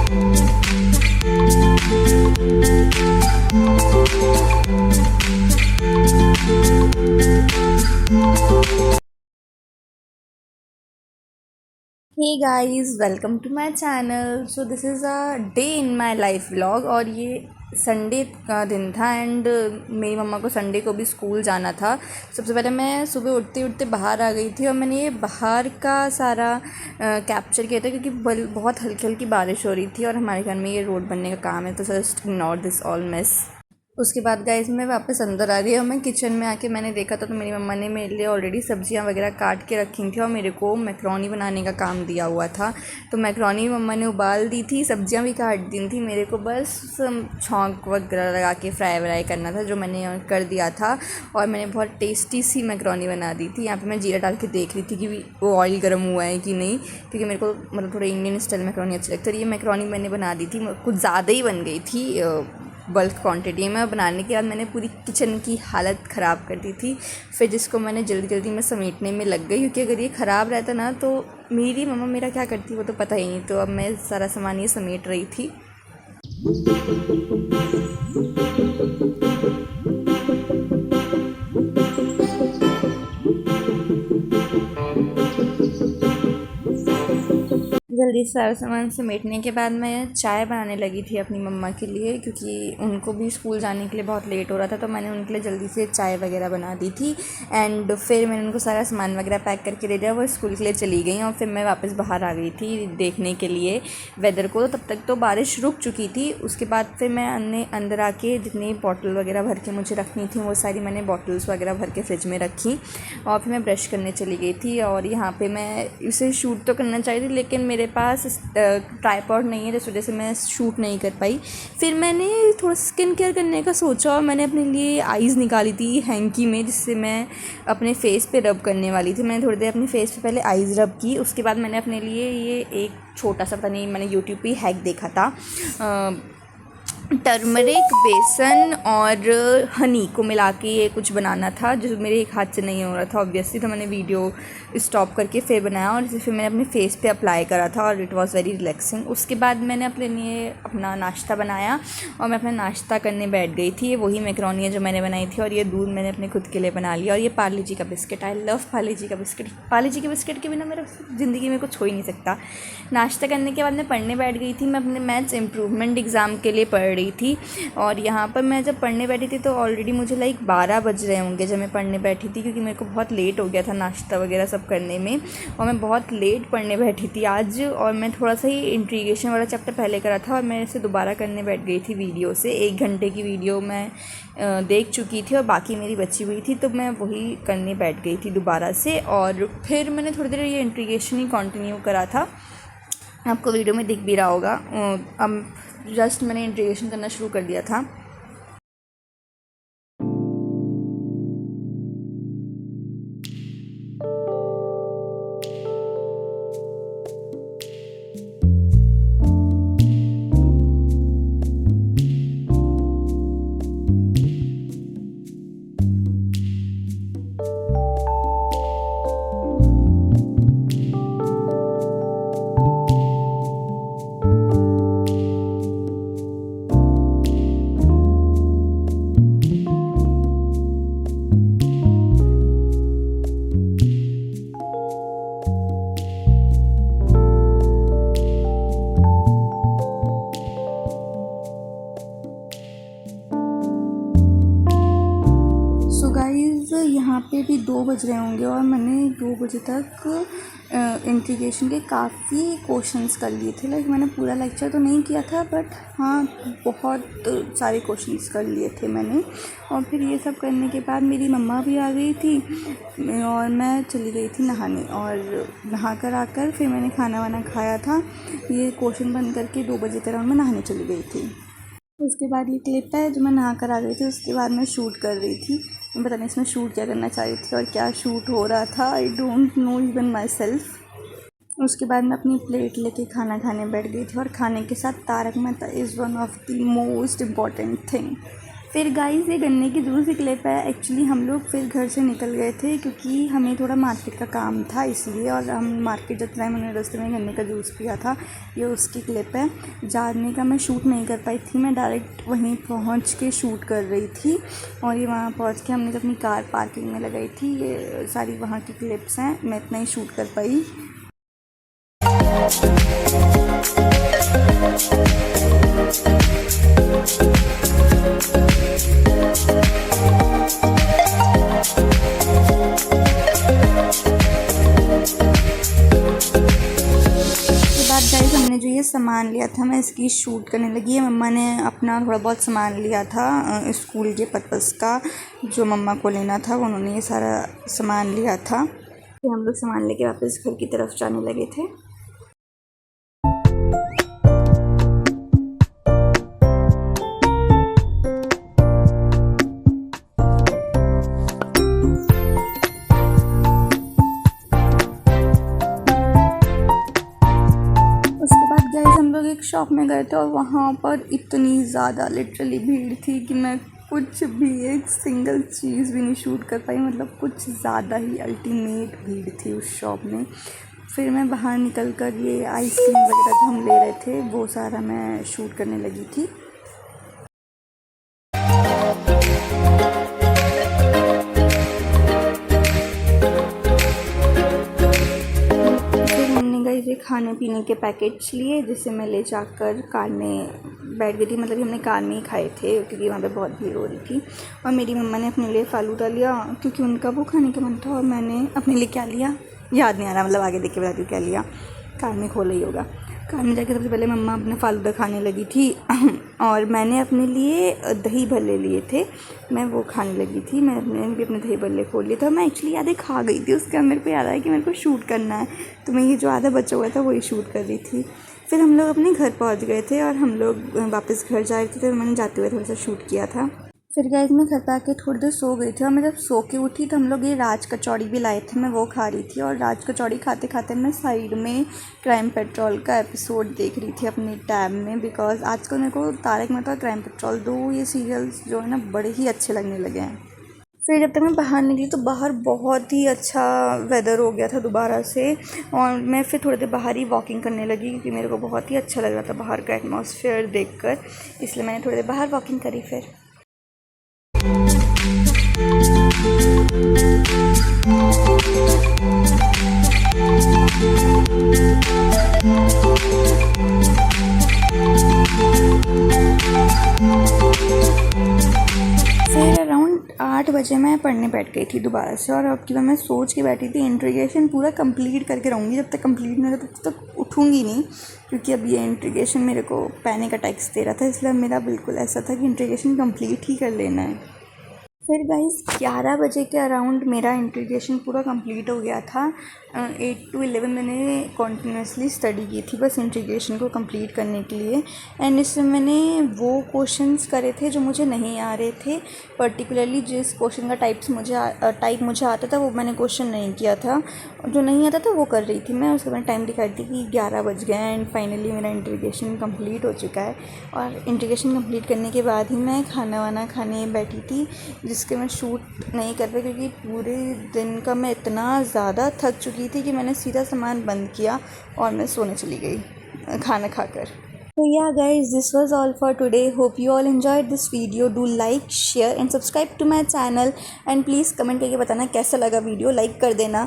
Hey guys, welcome to my channel. So this is a day in my life vlog. और ये Sunday का दिन था and मेरी मम्मा को संडे को भी स्कूल जाना था। सबसे पहले मैं सुबह उठते उठते बाहर आ गई थी और मैंने ये बाहर का सारा कैप्चर किया था, क्योंकि बहुत हल्की हल्की बारिश हो रही थी और हमारे घर में ये रोड बनने का काम है, तो just ignore this all mess. उसके बाद गाइस मैं वापस अंदर आ गई और मैं किचन में आके मैंने देखा था तो मेरी मम्मा ने मेरे लिए ऑलरेडी सब्जियां वगैरह काट के रखी थी और मेरे को मैक्रोनी बनाने का काम दिया हुआ था। तो मैक्रोनी मम्मा ने उबाल दी थी, सब्जियां भी काट दी थी, मेरे को बस छौंक वगैरह लगा के फ्राई व्राई करना था, जो मैंने कर दिया था। और मैंने बहुत टेस्टी सी मैक्रोनी बना दी थी। यहाँ पर मैं जीरा डाल के देख रही थी कि वो ऑयल गर्म हुआ है कि नहीं, क्योंकि मेरे को मतलब थोड़ा इंडियन स्टाइल मैक्रोनी अच्छी लगती है। तो ये मैक्रोनी मैंने बना दी थी, कुछ ज़्यादा ही बन गई थी बल्क क्वांटिटी में। बनाने के बाद मैंने पूरी किचन की हालत ख़राब कर दी थी, फिर जिसको मैंने जल्दी जल्दी में समेटने में लग गई, क्योंकि अगर ये ख़राब रहता ना तो मेरी मम्मा मेरा क्या करती वो तो पता ही नहीं। तो अब मैं सारा सामान ये समेट रही थी। जल्दी से सारा सामान समेटने के बाद मैं चाय बनाने लगी थी अपनी मम्मा के लिए, क्योंकि उनको भी स्कूल जाने के लिए बहुत लेट हो रहा था। तो मैंने उनके लिए जल्दी से चाय वगैरह बना दी थी एंड फिर मैंने उनको सारा सामान वगैरह पैक करके दे दिया। वो स्कूल के लिए चली गई और फिर मैं वापस बाहर आ गई थी देखने के लिए वेदर को। तो तब तक तो बारिश रुक चुकी थी। उसके बाद फिर मैं अंदर आके जितनी बॉटल वगैरह भर के मुझे रखनी थी वो सारी मैंने बॉटल्स वगैरह भर के फ्रिज में रखी और फिर मैं ब्रश करने चली गई थी। और यहाँ पे मैं इसे शूट तो करना चाहिए थी, लेकिन मेरे पास ट्राइपॉड नहीं है, जिस वजह से मैं शूट नहीं कर पाई। फिर मैंने थोड़ा स्किन केयर करने का सोचा और मैंने अपने लिए आइज़ निकाली थी हैंकी में, जिससे मैं अपने फेस पे रब करने वाली थी। मैंने थोड़ी देर अपने फेस पे पहले आइज़ रब की, उसके बाद मैंने अपने लिए ये एक छोटा सा, पता नहीं मैंने यूट्यूब पे हैक देखा था, टर्मरिक, बेसन और हनी को मिला के ये कुछ बनाना था, जो मेरे एक हाथ से नहीं हो रहा था ऑब्वियसली। तो मैंने वीडियो स्टॉप करके फिर बनाया और इसे फिर मैंने अपने फेस पे अप्लाई करा था और इट वाज़ वेरी रिलैक्सिंग। उसके बाद मैंने अपने लिए अपना नाश्ता बनाया और मैं अपना नाश्ता करने बैठ गई थी। ये वही मैक्रोनी है जो मैंने बनाई थी और ये दूध मैंने अपने खुद के लिए बना लिया। और ये पार्ले जी का बिस्किट, आई लव पार्ले जी का बिस्किट। पार्ले जी के बिस्किट के बिना मेरा ज़िंदगी में कुछ हो ही नहीं सकता। नाश्ता करने के बाद मैं पढ़ने बैठ गई थी। मैं अपने मैथ्स इम्प्रूवमेंट एग्ज़ाम के लिए पढ़ रही थी और यहाँ पर मैं जब पढ़ने बैठी थी तो ऑलरेडी मुझे लाइक 12 बज रहे होंगे जब मैं पढ़ने बैठी थी, क्योंकि मेरे को बहुत लेट हो गया था नाश्ता वगैरह सब करने में और मैं बहुत लेट पढ़ने बैठी थी आज। और मैं थोड़ा सा ही इंट्रीगेशन वाला चैप्टर पहले करा था और मैं इसे दोबारा करने बैठ गई थी वीडियो से। 1 घंटे की वीडियो मैं देख चुकी थी और बाकी मेरी बची हुई थी, तो मैं वही करने बैठ गई थी दोबारा से। और फिर मैंने थोड़ी देर ये इंट्रीगेशन ही कंटिन्यू करा था, आपको वीडियो में दिख भी रहा होगा। अब जस्ट मैंने इंट्रीगेशन करना शुरू कर दिया था। सो गाइज़ यहाँ पे भी 2 बज रहे होंगे और मैंने 2 बजे तक इंटीग्रेशन के काफ़ी क्वेश्चंस कर लिए थे। लाइक मैंने पूरा लेक्चर तो नहीं किया था, बट हाँ बहुत सारे क्वेश्चंस कर लिए थे मैंने। और फिर ये सब करने के बाद मेरी मम्मा भी आ गई थी और मैं चली गई थी नहाने। और नहा कर आकर फिर मैंने खाना वाना खाया था। ये क्वेश्चन बंद करके 2 बजे के अराउंड मैं नहाने चली गई थी। उसके बाद ये क्लिप है जो मैं नहा कर आ गई थी। उसके बाद मैं शूट कर रही थी। मैं पता नहीं इसमें शूट क्या करना चाह रही थी और क्या शूट हो रहा था, I don't know even my self. उसके बाद मैं अपनी प्लेट लेके खाना खाने बैठ गई थी और खाने के साथ Tarak Mehta is one of the most important thing. फिर गाइस ये गन्ने की जूस की क्लिप है। एक्चुअली हम लोग फिर घर से निकल गए थे क्योंकि हमें थोड़ा मार्केट का काम था इसलिए, और हम मार्केट जब टाइम हमने रास्ते में गन्ने का जूस पिया था। ये उसकी क्लिप है। जाने का मैं शूट नहीं कर पाई थी, मैं डायरेक्ट वहीं पहुंच के शूट कर रही थी। और ये वहाँ पहुंच के हमने अपनी कार पार्किंग में लगाई थी। ये सारी वहाँ की क्लिप्स हैं, मैं इतना ही शूट कर पाई। गाइस हमने जो ये सामान लिया था मैं इसकी शूट करने लगी है। मम्मा ने अपना थोड़ा बहुत सामान लिया था स्कूल के पर्पज़ का, जो मम्मा को लेना था उन्होंने ये सारा सामान लिया था। फिर हम लोग सामान लेके वापस घर की तरफ जाने लगे थे। हम लोग एक शॉप में गए थे और वहाँ पर इतनी ज़्यादा लिटरली भीड़ थी कि मैं कुछ भी एक सिंगल चीज़ भी नहीं शूट कर पाई। मतलब कुछ ज़्यादा ही अल्टीमेट भीड़ थी उस शॉप में। फिर मैं बाहर निकल कर ये आइसक्रीम वगैरह जो हम ले रहे थे वो सारा मैं शूट करने लगी थी। ये खाने पीने के पैकेट्स लिए जिसे मैं ले जाकर कार में बैठ गई थी। मतलब हमने कार में ही खाए थे क्योंकि वहाँ पे बहुत भीड़ हो रही थी। और मेरी मम्मा ने अपने लिए फ़ालूदा लिया क्योंकि उनका वो खाने का मन था, और मैंने अपने लिए क्या लिया याद नहीं आ रहा, मतलब आगे देख के बताती हूँ क्या लिया। कार में खोला ही होगा। कार में जाके सबसे पहले मम्मा अपना फ़ालूदा खाने लगी थी और मैंने अपने लिए दही भल्ले लिए थे, मैं वो खाने लगी थी। मैंने भी अपने दही भल्ले खोल लिए थे। मैं एक्चुअली आधे खा गई थी, उसके अंदर को याद आया कि मेरे को शूट करना है, तो मैं ये जो आधा बचा हुआ था वही शूट कर रही थी। फिर हम लोग अपने घर पहुंच गए थे और हम लोग वापस घर जा रहे थे, तो मैंने जाते हुए थोड़ा सा शूट किया था। फिर गाइस मैं घर पे आके थोड़ी देर सो गई थी, और मैं जब सो के उठी तो हम लोग ये राज कचौड़ी भी लाए थे, मैं वो खा रही थी। और राज कचौड़ी खाते खाते मैं साइड में क्राइम पेट्रोल का एपिसोड देख रही थी अपने टैब में, बिकॉज आजकल मेरे को तारक मेहता और क्राइम पेट्रोल दो ये सीरियल्स जो है ना बड़े ही अच्छे लगने लगे हैं। फिर जब तक मैं बाहर निकली तो बाहर बहुत ही अच्छा वेदर हो गया था दोबारा से, और मैं फिर थोड़ी देर बाहर ही वॉकिंग करने लगी क्योंकि मेरे को बहुत ही अच्छा लग रहा था बाहर का एटमॉस्फेयर देखकर, इसलिए मैंने थोड़ी देर बाहर वॉकिंग करी। फिर अराउंड 8 बजे मैं पढ़ने बैठ गई थी दोबारा से, और अब की बार मैं सोच के बैठी थी इंट्रीगेशन पूरा कंप्लीट करके रहूँगी। जब तक कंप्लीट नहीं होगा तब तक उठूँगी नहीं, क्योंकि अब ये इंट्रीगेशन मेरे को पैनिक अटैक्स दे रहा था, इसलिए मेरा बिल्कुल ऐसा था कि इंट्रीगेशन कंप्लीट ही कर लेना है। फिर गाइस 11 बजे के अराउंड मेरा इंट्रीगेशन पूरा कंप्लीट हो गया था। 8 to 11 मैंने कॉन्टिन्यूसली स्टडी की थी बस इंट्रीगेशन को कंप्लीट करने के लिए। एंड इसमें मैंने वो क्वेश्चंस करे थे जो मुझे नहीं आ रहे थे, पर्टिकुलरली जिस क्वेश्चन का टाइप मुझे आता था वो मैंने क्वेश्चन नहीं किया था, जो नहीं आता था वो कर रही थी मैं। उसके बाद टाइम दिखाई थी कि 11 बज गए एंड फाइनली मेरा इंट्रीगेशन कंप्लीट हो चुका है। और इंट्रीगेशन कंप्लीट करने के बाद ही मैं खाना वाना खाने बैठी थी, जिसके मैं शूट नहीं कर पाई क्योंकि पूरे दिन का मैं इतना ज़्यादा थक चुकी थी कि मैंने सीधा सामान बंद किया और मैं सोने चली गई खाना खाकर। So yeah guys, this was all for today. Hope you all enjoyed this video. Do like, share and subscribe to my channel, and please comment करके बताना कैसा लगा वीडियो, लाइक कर देना।